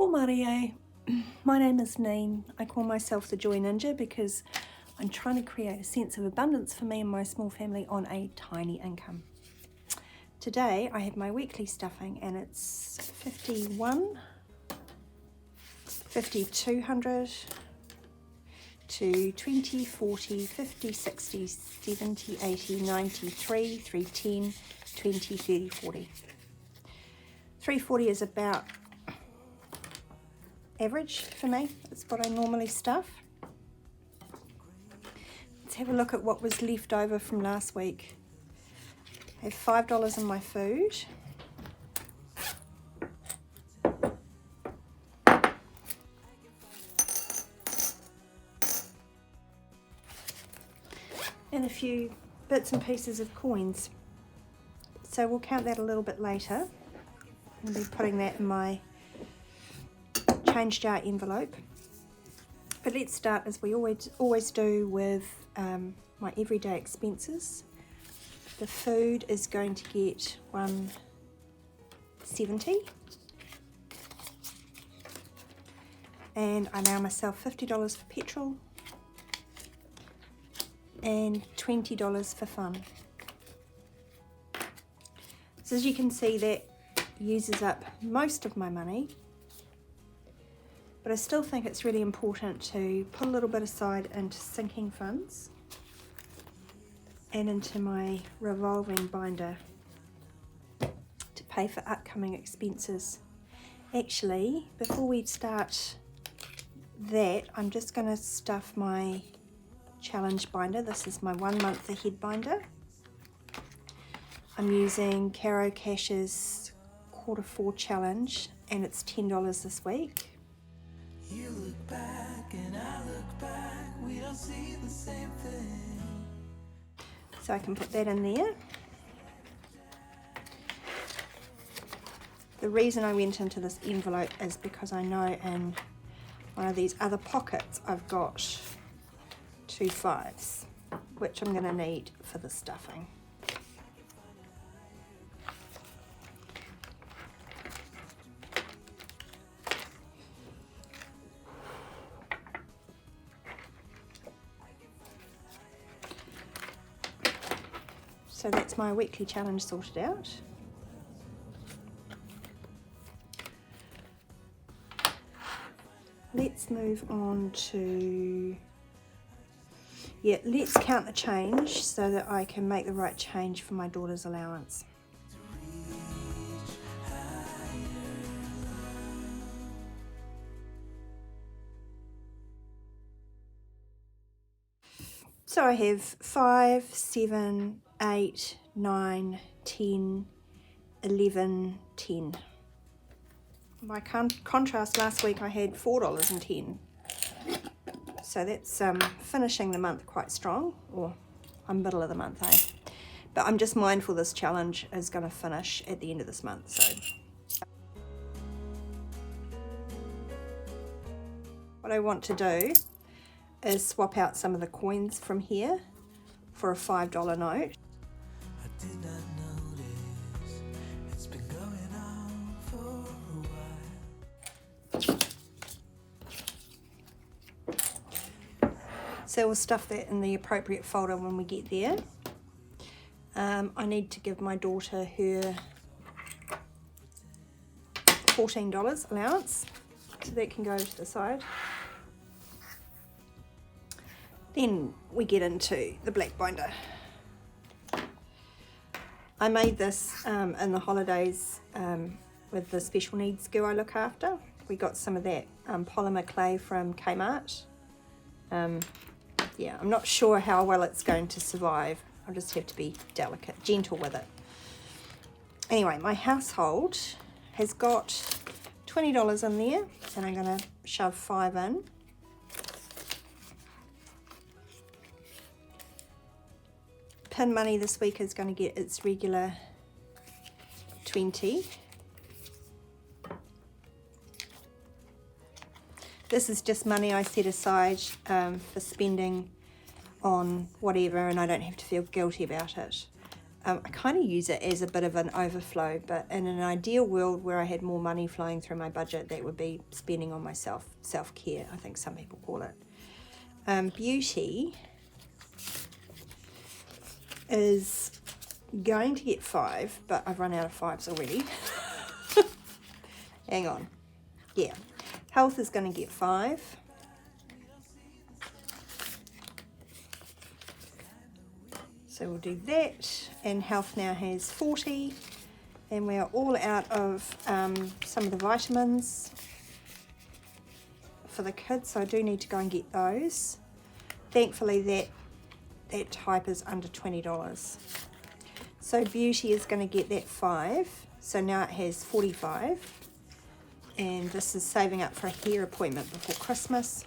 Marie, my name is Neen. I call myself the Joy Ninja because I'm trying to create a sense of abundance for me and my small family on a tiny income. Today I have my weekly stuffing and it's 51, 5200 to 20, 40, 50, 60, 70, 80, 93, 310, 20, 30, 40. 340 is about average for me. It's what I normally stuff. Let's have a look at what was left over from last week. I have $5 in my food. And a few bits and pieces of coins. So we'll count that a little bit later. I'll be putting that in my change jar envelope. But let's start as we always do with my everyday expenses. The food is going to get $1.70, and I allow myself $50 for petrol and $20 for fun. So as you can see, that uses up most of my money. But I still think it's really important to put a little bit aside into sinking funds and into my revolving binder to pay for upcoming expenses. Actually, before we start that, I'm just going to stuff my challenge binder. This is my 1 month ahead binder. I'm using Caro Cash's Q4 challenge and it's $10 this week. You look back and I look back, we don't see the same thing. So I can put that in there. The reason I went into this envelope is because I know in one of these other pockets I've got 2 5s, which I'm going to need for the stuffing. So that's my weekly challenge sorted out. Let's move on to, let's count the change so that I can make the right change for my daughter's allowance. So I have 5, 7, 8, 9, 10, 11, 10. By contrast, last week I had $4.10. So that's finishing the month quite strong, or I'm middle of the month, eh? But I'm just mindful this challenge is going to finish at the end of this month. So what I want to do is swap out some of the coins from here for a $5 note. I did not notice, it's been going on for a while. So we'll stuff that in the appropriate folder when we get there. I need to give my daughter her $14 allowance, so that can go to the side. Then we get into the black binder. I made this in the holidays with the special needs girl I look after. We got some of that polymer clay from Kmart. Yeah, I'm not sure how well it's going to survive. I'll just have to be delicate, gentle with it. Anyway, my household has got $20 in there, and I'm going to shove 5 in. Pin money this week is going to get its regular 20. This is just money I set aside for spending on whatever, and I don't have to feel guilty about it. I kind of use it as a bit of an overflow, but in an ideal world where I had more money flowing through my budget, that would be spending on myself, self-care, I think some people call it. Beauty is going to get 5, but I've run out of 5s already. Hang on. Yeah. Health is going to get 5. So we'll do that, and health now has 40, and we are all out of some of the vitamins for the kids, so I do need to go and get those. Thankfully that type is under $20. So beauty is going to get that 5, so now it has 45, and this is saving up for a hair appointment before Christmas.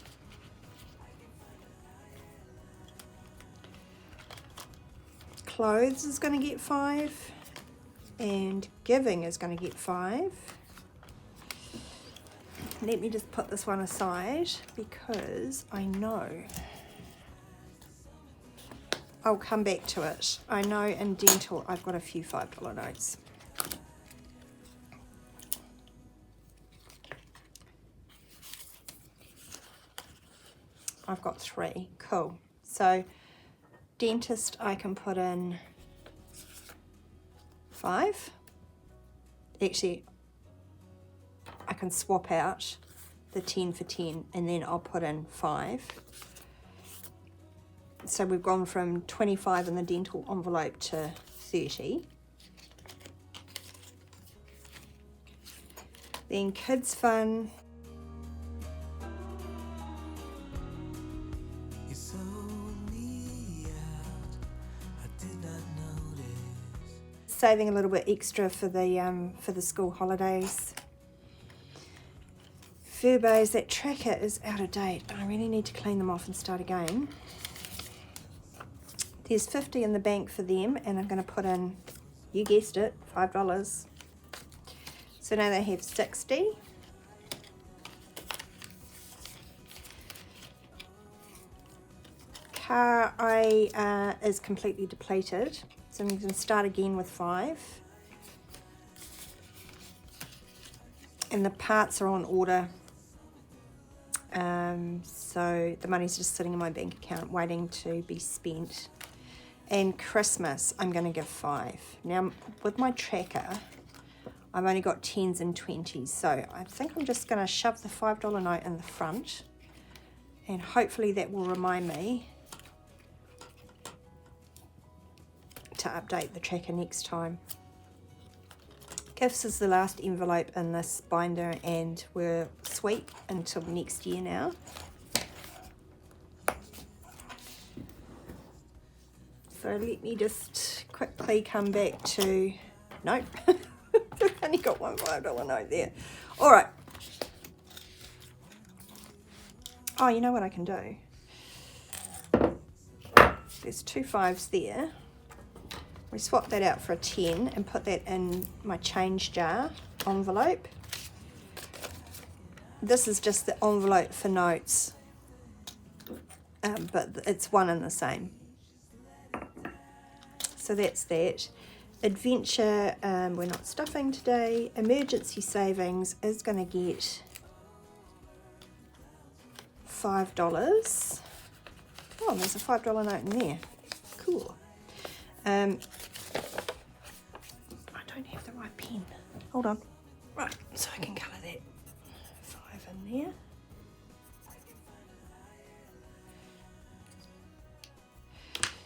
Clothes is going to get 5, and giving is going to get 5. Let me just put this one aside because I know I'll come back to it. I know in dental I've got a few $5 notes. I've got 3. Cool. So dentist, I can put in 5. Actually, I can swap out the 10 for 10 and then I'll put in 5. So we've gone from 25 in the dental envelope to 30. Then kids fun. Saving a little bit extra for the school holidays. Furbays, that tracker is out of date. I really need to clean them off and start again. There's 50 in the bank for them, and I'm going to put in, you guessed it, $5. So now they have 60. Car is completely depleted. So I'm going to start again with 5. And the parts are on order. So the money's just sitting in my bank account waiting to be spent. And Christmas, I'm going to give 5. Now, with my tracker, I've only got 10s and 20s. So I think I'm just going to shove the $5 note in the front. And hopefully that will remind me to update the tracker next time. Gifts is the last envelope in this binder, and we're sweet until next year now. So let me just quickly come back to, nope, I've only got one $5 note there. All right. Oh, you know what I can do? There's 2 5s there. We swap that out for a 10 and put that in my change jar envelope. This is just the envelope for notes, but it's one and the same. So that's that. Adventure, we're not stuffing today. Emergency savings is going to get $5. Oh, there's a $5 note in there. Cool. I don't have the right pen. Hold on. Right, so I can colour that 5 in there.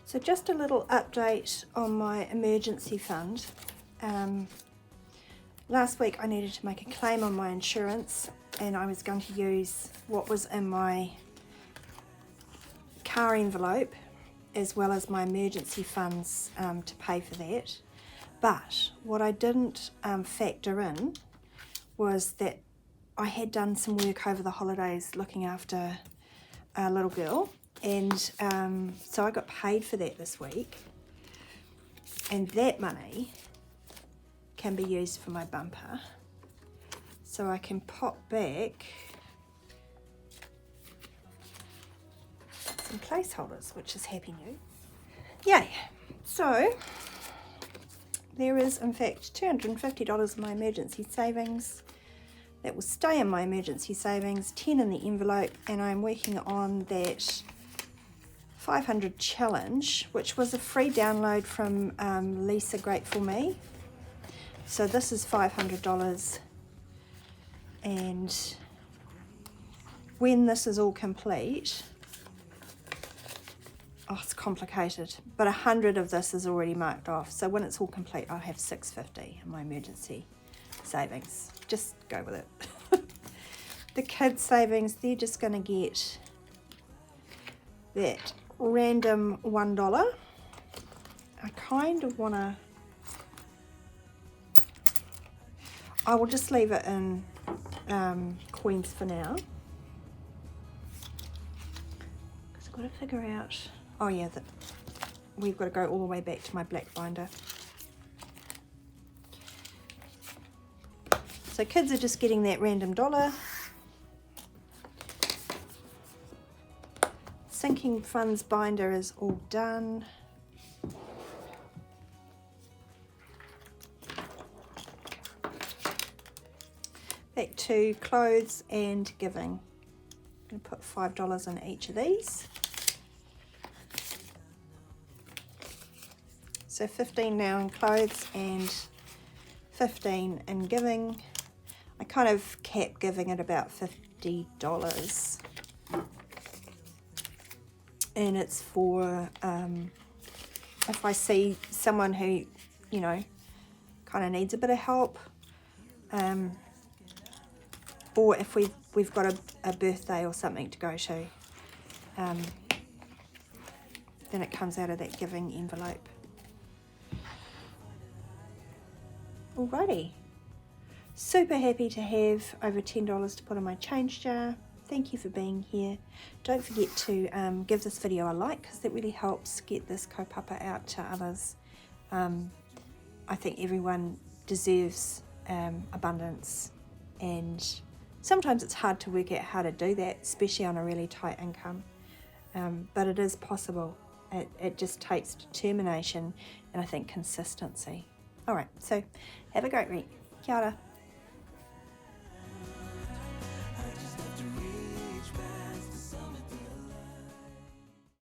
So just a little update on my emergency fund. Last week I needed to make a claim on my insurance, and I was going to use what was in my car envelope as well as my emergency funds to pay for that. But what I didn't factor in was that I had done some work over the holidays looking after a little girl, and so I got paid for that this week, and that money can be used for my bumper. So I can pop back some placeholders, which is happy new. Yay! So there is in fact $250 in my emergency savings. That will stay in my emergency savings, 10 in the envelope, and I'm working on that 500 challenge, which was a free download from Lisa Grateful Me. So this is $500, and when this is all complete, oh, it's complicated, but 100 of this is already marked off. So when it's all complete, I'll have $650 in my emergency savings. Just go with it. The kids savings, they're just going to get that random $1. I kind of want to, I will just leave it in coins for now, because I've got to figure out, oh yeah, that we've got to go all the way back to my black binder. So kids are just getting that random $1. Sinking funds binder is all done. Back to clothes and giving. I'm going to put $5 in each of these. So 15 now in clothes and 15 in giving. I kind of cap giving at about $50. And it's for if I see someone who, you know, kind of needs a bit of help, or if we've got a birthday or something to go to, then it comes out of that giving envelope. Alrighty, super happy to have over $10 to put in my change jar. Thank you for being here. Don't forget to give this video a like, because that really helps get this kaupapa out to others. I think everyone deserves abundance, and sometimes it's hard to work out how to do that, especially on a really tight income, but it is possible. It just takes determination and I think consistency. Alright, so have a great week. Kia ora.